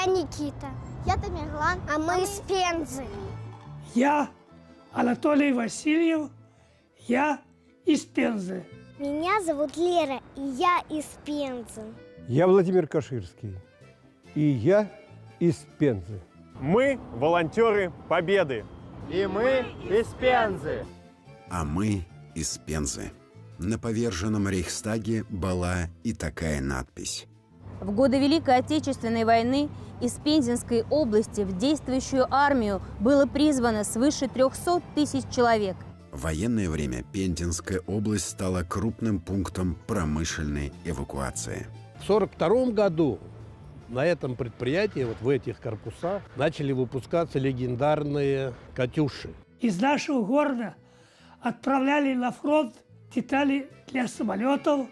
Никита. Я Тамерлан. А мы из Пензы. Я Анатолий Васильев. Я из Пензы. Меня зовут Лера, и я из Пензы. Я Владимир Каширский, и я из Пензы. Мы волонтеры Победы. И мы из Пензы. А мы из Пензы. На поверженном Рейхстаге была и такая надпись. В годы Великой Отечественной войны из Пензенской области в действующую армию было призвано свыше 300 тысяч человек. В военное время Пензенская область стала крупным пунктом промышленной эвакуации. В 1942 году на этом предприятии, вот в этих корпусах, начали выпускаться легендарные «Катюши». Из нашего города отправляли на фронт детали для самолетов,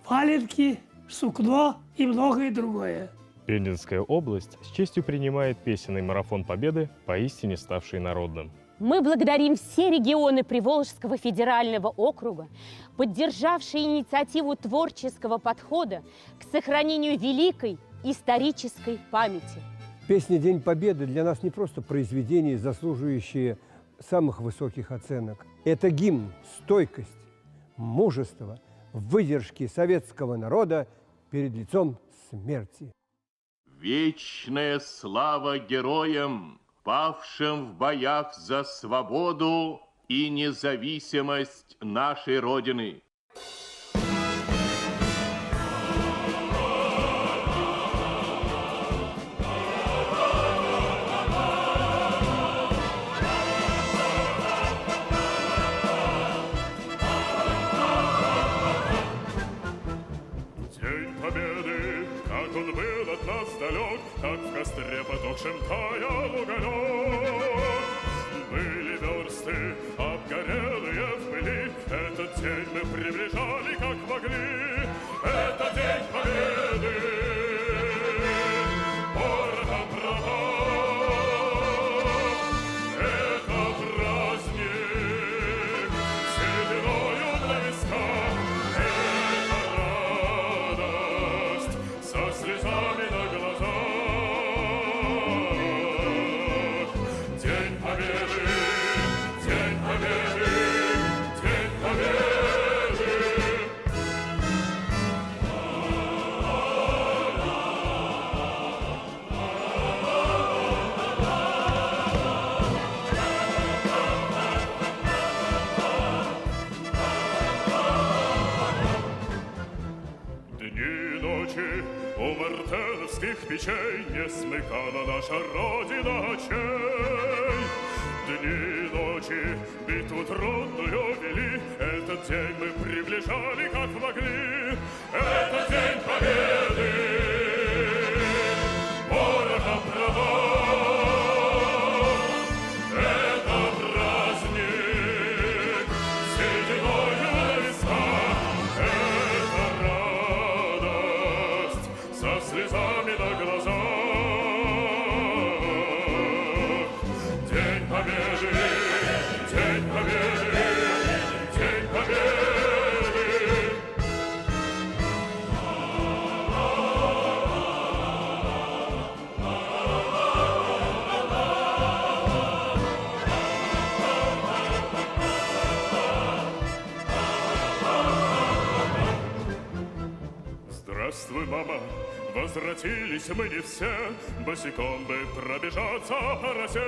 валенки, сукно и многое другое. Пензенская область с честью принимает песенный марафон Победы, поистине ставший народным. Мы благодарим все регионы Приволжского федерального округа, поддержавшие инициативу творческого подхода к сохранению великой исторической памяти. Песня «День Победы» для нас не просто произведение, заслуживающее самых высоких оценок. Это гимн стойкости, мужества, выдержки советского народа перед лицом смерти. Вечная слава героям, павшим в боях за свободу и независимость нашей Родины. День Победы, как он был от нас далек, как в костре потухшем таял уголек. Были версты, обгорелые в пыли, этот день мы приближали, как могли. Это День Победы, городом права. Это праздник, сединою на висках. Это радость со слезами на глазах. День Победы, День Победы, День Победы. Дни и ночи у мартеновских печей не смыкала наша Родина очей. Дни и ночи битву трудную вели, этот день мы приближали, как могли. Это День Победы, городом права. Это праздник, сединою на висках. Это радость со слезами на глазах. День Победы, День Победы, День Победы. Здравствуй, мама, возвратились мы не все, босиком бы пробежаться по росе.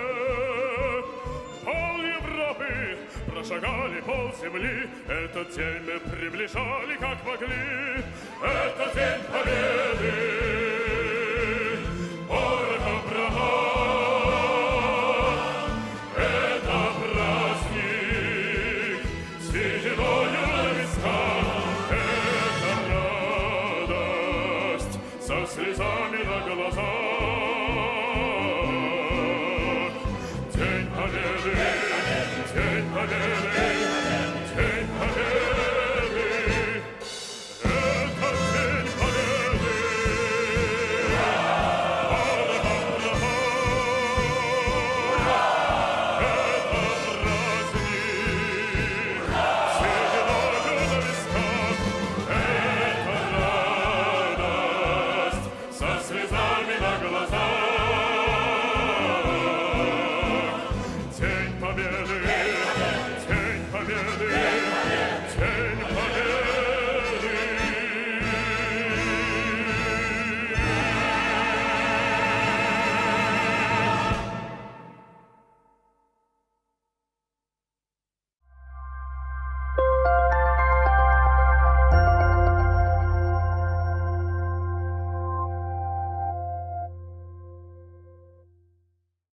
Пол Европы прошагали, пол земли, этот день мы приближали, как могли. Это День Победы,